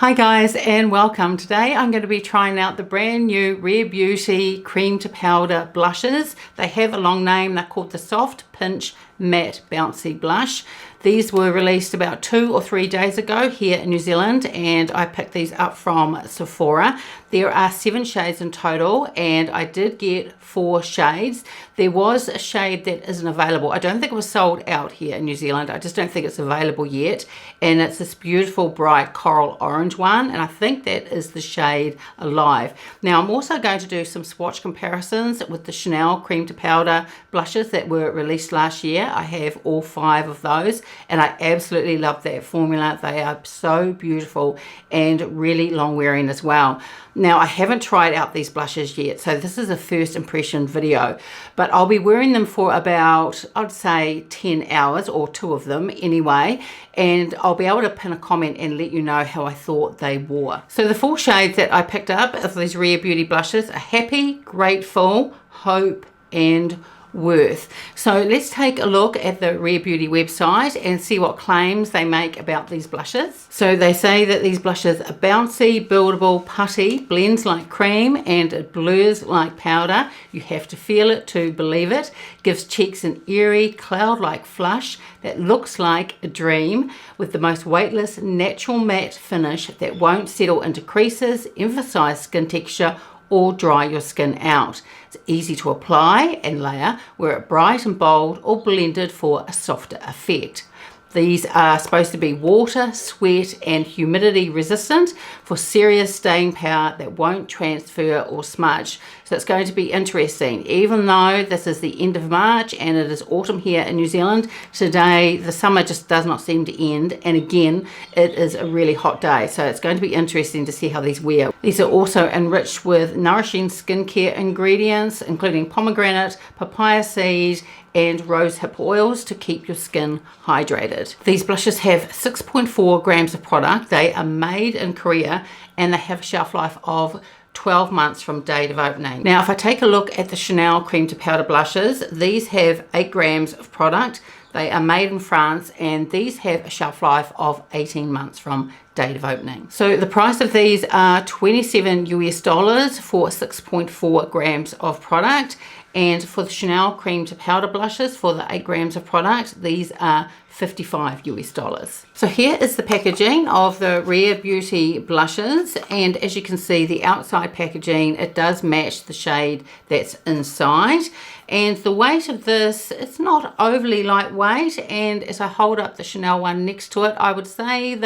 Hi guys and welcome. Today I'm going to be trying out the brand new Rare Beauty Cream to Powder blushes. They have a long name. They're called the Soft Pinch Matte Bouncy Blush. These were released about 2 or 3 days ago here in New Zealand and I picked these up from Sephora. There are 7 shades in total and I did get 4 shades. There was a shade that isn't available. I don't think it was sold out here in New Zealand. I just don't think it's available yet. And it's this beautiful bright coral orange one, and I think that is the shade Alive. Now I'm also going to do some swatch comparisons with the Chanel Cream to Powder blushes that were released last year. I have all 5 of those and I absolutely love that formula. They are so beautiful and really long wearing as well. Now I haven't tried out these blushes yet, so this is a first impression video, but I'll be wearing them for about, I'd say 10 hours, or 2 of them anyway, and I'll be able to pin a comment and let you know how I thought they wore. So the 4 shades that I picked up of these Rare Beauty blushes are Happy, Grateful, Hope and Worth. So let's take a look at the Rare Beauty website and see what claims they make about these blushes. So they say that these blushes are bouncy, buildable, putty, blends like cream and it blurs like powder. You have to feel it to believe it. Gives cheeks an airy, cloud-like flush that looks like a dream with the most weightless, natural matte finish that won't settle into creases, emphasize skin texture or dry your skin out. It's easy to apply and layer, wear it bright and bold or blended for a softer effect. These are supposed to be water, sweat and humidity resistant for serious staying power that won't transfer or smudge. So it's going to be interesting. Even though this is the end of March and it is autumn here in New Zealand, today the summer just does not seem to end, and again it is a really hot day. So it's going to be interesting to see how these wear. These are also enriched with nourishing skincare ingredients including pomegranate, papaya seed and rosehip oils to keep your skin hydrated. These blushes have 6.4 grams of product. They are made in Korea and they have a shelf life of 12 months from date of opening. Now if I take a look at the Chanel Cream to Powder blushes, these have 8 grams of product. They are made in France and these have a shelf life of 18 months from date of opening. So the price of these are $27 US for 6.4 grams of product, and for the Chanel Cream to Powder blushes for the 8 grams of product, these are $55 US. So here is the packaging of the Rare Beauty blushes, and as you can see the outside packaging, it does match the shade that's inside. And the weight of this, it's not overly lightweight, and as I hold up the Chanel one next to it, I would say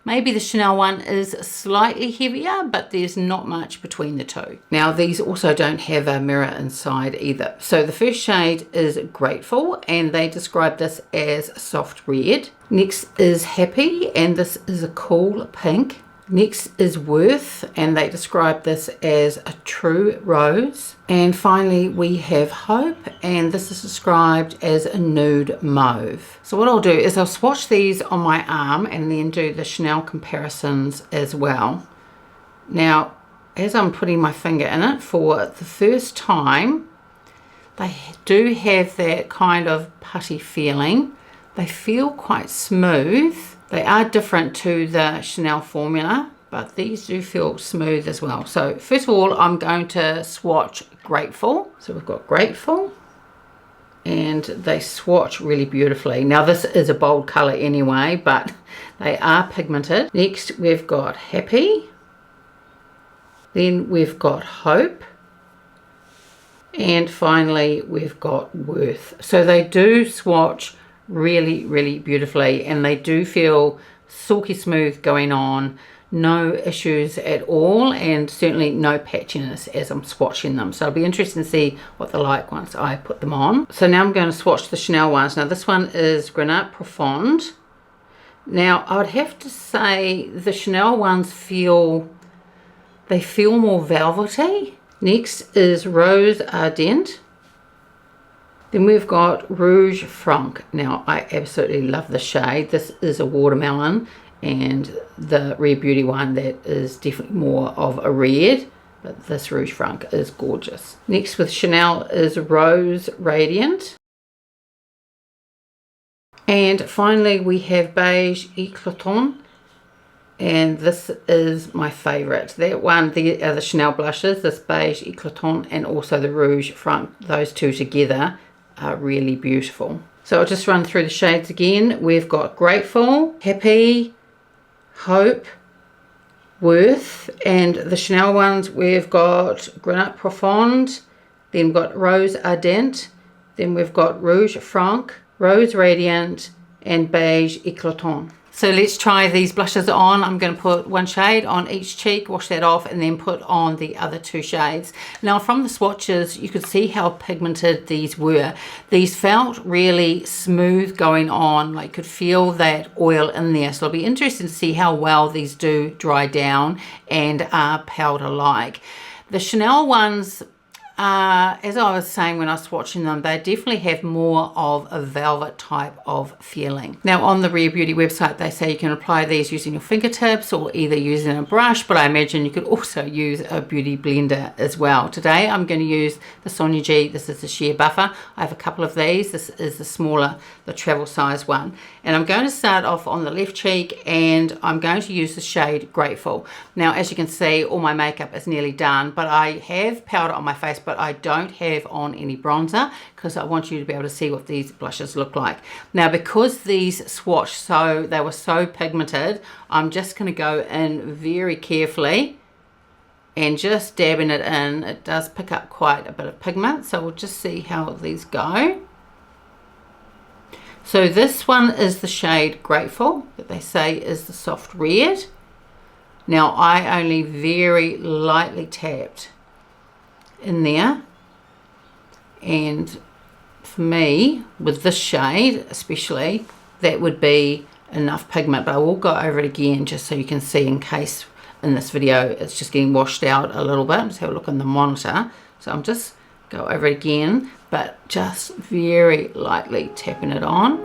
maybe the Chanel one is slightly heavier, but there's not much between the two. Now these also don't have a mirror inside either. So the first shade is Grateful and they describe this as soft red. Next is Happy and this is a cool pink. Next is Worth and they describe this as a true rose. And finally we have Hope and this is described as a nude mauve. So what I'll do is I'll swatch these on my arm and then do the Chanel comparisons as well. Now as I'm putting my finger in it for the first time, they do have that kind of putty feeling. They feel quite smooth. They are different to the Chanel formula, but these do feel smooth as well. So first of all, I'm going to swatch Grateful. So we've got Grateful and they swatch really beautifully. Now this is a bold color anyway, but they are pigmented. Next we've got Happy. Then we've got Hope. And finally we've got Worth. So they do swatch really beautifully and they do feel silky smooth going on, no issues at all, and certainly no patchiness as I'm swatching them. So it'll be interesting to see what they're like once I put them on. So now I'm going to swatch the Chanel ones. Now this one is Grenade Profonde. Now I would have to say the Chanel ones feel more velvety. Next is Rose Ardente. Then we've got Rouge Franc. Now I absolutely love the shade. This is a watermelon and the Rare Beauty one that is definitely more of a red, but this Rouge Franc is gorgeous. Next with Chanel is Rose Radiant. And finally we have Beige Eclatant. And this is my favorite. That one, the Chanel blushes, this beige eclatant and also the rouge front, those two together are really beautiful. So I'll just run through the shades again. We've got Grateful, Happy, Hope, Worth, and the Chanel ones we've got Granite Profonde, then we've got Rose Ardente, then we've got Rouge Franc, Rose Radiant, and Beige Eclatant. So let's try these blushes on. I'm going to put one shade on each cheek, wash that off, and then put on the other two shades. Now from the swatches, you could see how pigmented these were. These felt really smooth going on, like you could feel that oil in there. So it'll be interesting to see how well these do dry down and are powder-like. The Chanel ones, as I was saying when I was swatching them, they definitely have more of a velvet type of feeling. Now on the Rare Beauty website, they say you can apply these using your fingertips or either using a brush, but I imagine you could also use a beauty blender as well. Today I'm going to use the Sonia G. This is the sheer buffer. I have a couple of these. This is the smaller, the travel size one. And I'm going to start off on the left cheek and I'm going to use the shade Grateful. Now as you can see, all my makeup is nearly done, but I have powder on my face, but I don't have on any bronzer because I want you to be able to see what these blushes look like. Now because these swatched so they were so pigmented, I'm just going to go in very carefully and just dabbing it in. It does pick up quite a bit of pigment, so we'll just see how these go. So this one is the shade Grateful, that they say is the soft red. Now I only very lightly tapped in there, and for me with this shade especially, that would be enough pigment, but I will go over it again just so you can see in case in this video it's just getting washed out a little bit. Just have a look on the monitor. So I'm just go over it again, but just very lightly tapping it on.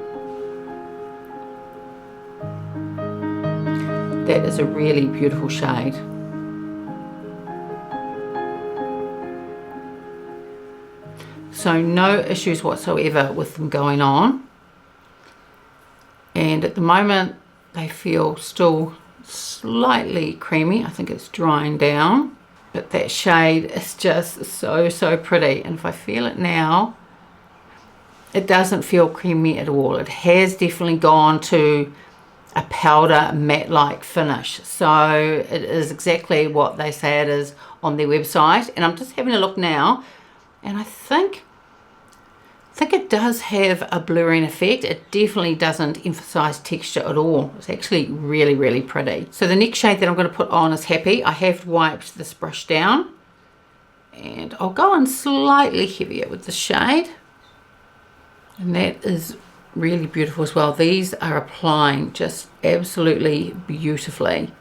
That is a really beautiful shade. So no issues whatsoever with them going on. And at the moment they feel still slightly creamy. I think it's drying down. But that shade is just so pretty. And if I feel it now, it doesn't feel creamy at all. It has definitely gone to a powder matte-like finish. So it is exactly what they say it is on their website. And I'm just having a look now, and I think it does have a blurring effect. It definitely doesn't emphasize texture at all. It's actually really pretty. So the next shade that I'm going to put on is Happy. I have wiped this brush down and I'll go on slightly heavier with the shade, and that is really beautiful as well. These are applying just absolutely beautifully.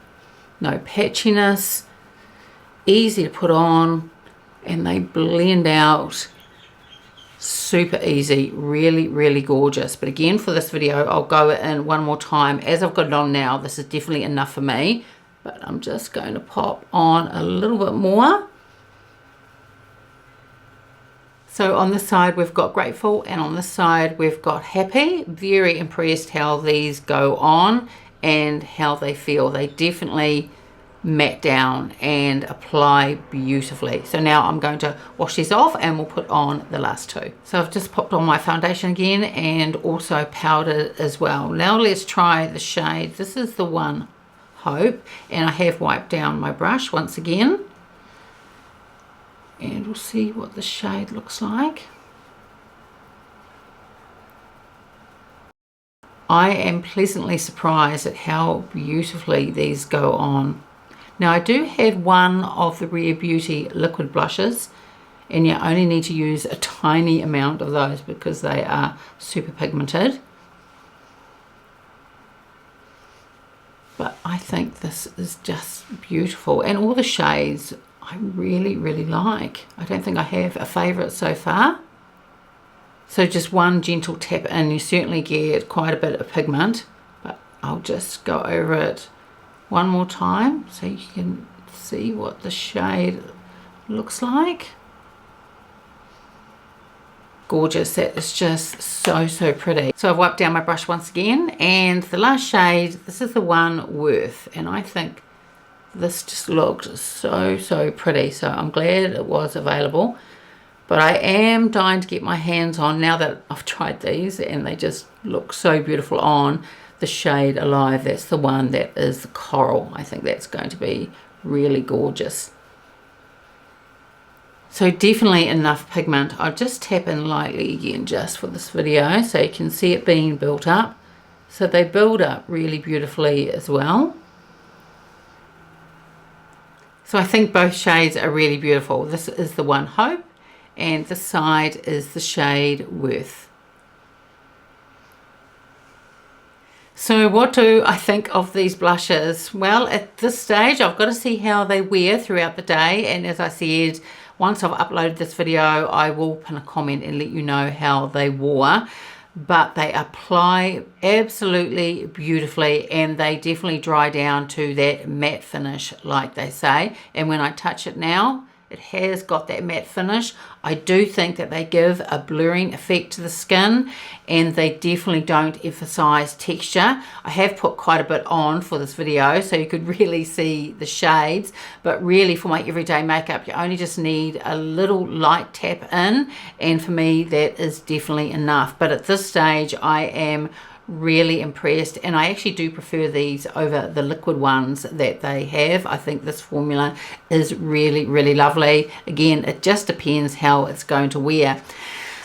No patchiness, easy to put on, and they blend out super easy. Really gorgeous. But again, for this video I'll go in one more time. As I've got it on now, this is definitely enough for me, but I'm just going to pop on a little bit more. So on this side we've got Grateful, and on this side we've got Happy. Very impressed how these go on and how they feel. They definitely matte down and apply beautifully. So now I'm going to wash these off and we'll put on the last two. So I've just popped on my foundation again and also powdered as well. Now let's try the shade. This is the one, Hope, and I have wiped down my brush once again, and we'll see what the shade looks like. I am pleasantly surprised at how beautifully these go on. Now I do have one of the Rare Beauty liquid blushes, and you only need to use a tiny amount of those because they are super pigmented. But I think this is just beautiful, and all the shades I really like. I don't think I have a favourite so far. So just one gentle tap in, you certainly get quite a bit of pigment, but I'll just go over it one more time so you can see what the shade looks like. gorgeous. That is just so pretty. So I've wiped down my brush once again, and the last shade, this is the one Worth, and I think this just looked so pretty. So I'm glad it was available, but I am dying to get my hands on, now that I've tried these and they just look so beautiful on, the shade Alive. That's the one that is the coral. I think that's going to be really gorgeous. So definitely enough pigment. I'll just tap in lightly again just for this video so you can see it being built up. So they build up really beautifully as well. So I think both shades are really beautiful. This is the one Hope, and this side is the shade Worth. So what do I think of these blushes? Well, at this stage I've got to see how they wear throughout the day, and as I said, once I've uploaded this video I will pin a comment and let you know how they wore. But they apply absolutely beautifully, and they definitely dry down to that matte finish like they say. And when I touch it now, it has got that matte finish. I do think that they give a blurring effect to the skin, and they definitely don't emphasize texture. I have put quite a bit on for this video so you could really see the shades, but really for my everyday makeup you only just need a little light tap in, and for me that is definitely enough. But at this stage I am really impressed, and I actually do prefer these over the liquid ones that they have. I think this formula is really lovely. Again, it just depends how it's going to wear.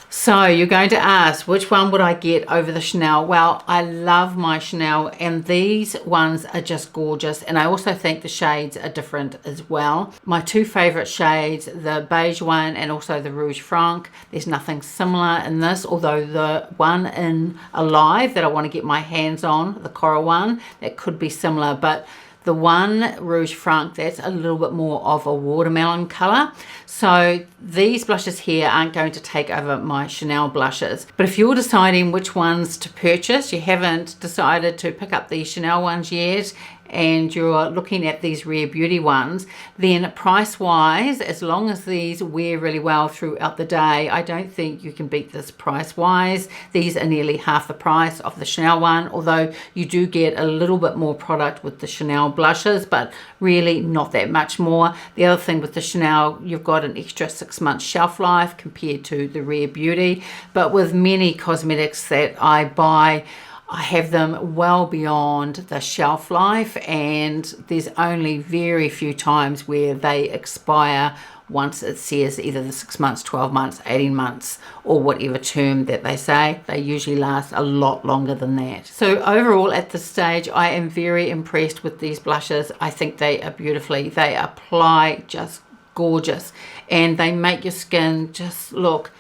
So you're going to ask, which one would I get over the Chanel? Well, I love my Chanel, and these ones are just gorgeous, and I also think the shades are different as well. My two favorite shades, the beige one and also the Rouge Franc, there's nothing similar in this, although the one in Alive that I want to get my hands on, the coral one, that could be similar, but the one Rouge Franc, that's a little bit more of a watermelon color. So these blushes here aren't going to take over my Chanel blushes. But if you're deciding which ones to purchase, you haven't decided to pick up these Chanel ones yet, and you're looking at these Rare Beauty ones, then price wise, as long as these wear really well throughout the day, I don't think you can beat this price wise. These are nearly half the price of the Chanel one, although you do get a little bit more product with the Chanel blushes, but really not that much more. The other thing with the Chanel, you've got an extra 6 months shelf life compared to the Rare Beauty, but with many cosmetics that I buy, I have them well beyond the shelf life, and there's only very few times where they expire once it says either the 6 months, 12 months, 18 months, or whatever term that they say. They usually last a lot longer than that. So overall at this stage I am very impressed with these blushes. I think they are beautifully, they apply just gorgeous, and they make your skin just look,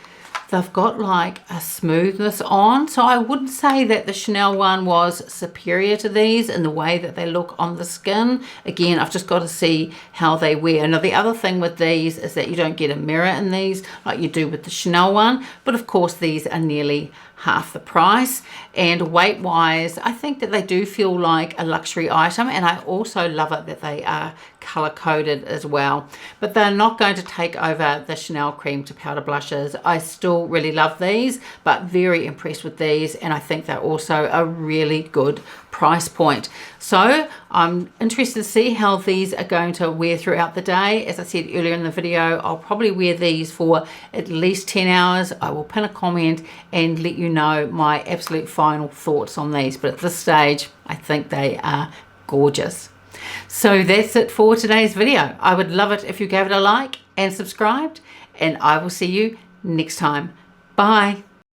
they've got like a smoothness on. So I wouldn't say that the Chanel one was superior to these in the way that they look on the skin. Again, I've just got to see how they wear. Now the other thing with these is that you don't get a mirror in these like you do with the Chanel one, but of course these are nearly half the price. And weight wise, I think that they do feel like a luxury item, and I also love it that they are color coded as well. But they're not going to take over the Chanel cream to powder blushes. I still really love these, but very impressed with these, and I think they're also a really good price point. So I'm interested to see how these are going to wear throughout the day. As I said earlier in the video, I'll probably wear these for at least 10 hours. I will pin a comment and let you know my absolute final thoughts on these, but at this stage I think they are gorgeous. So that's it for today's video. I would love it if you gave it a like and subscribed, and I will see you next time. Bye.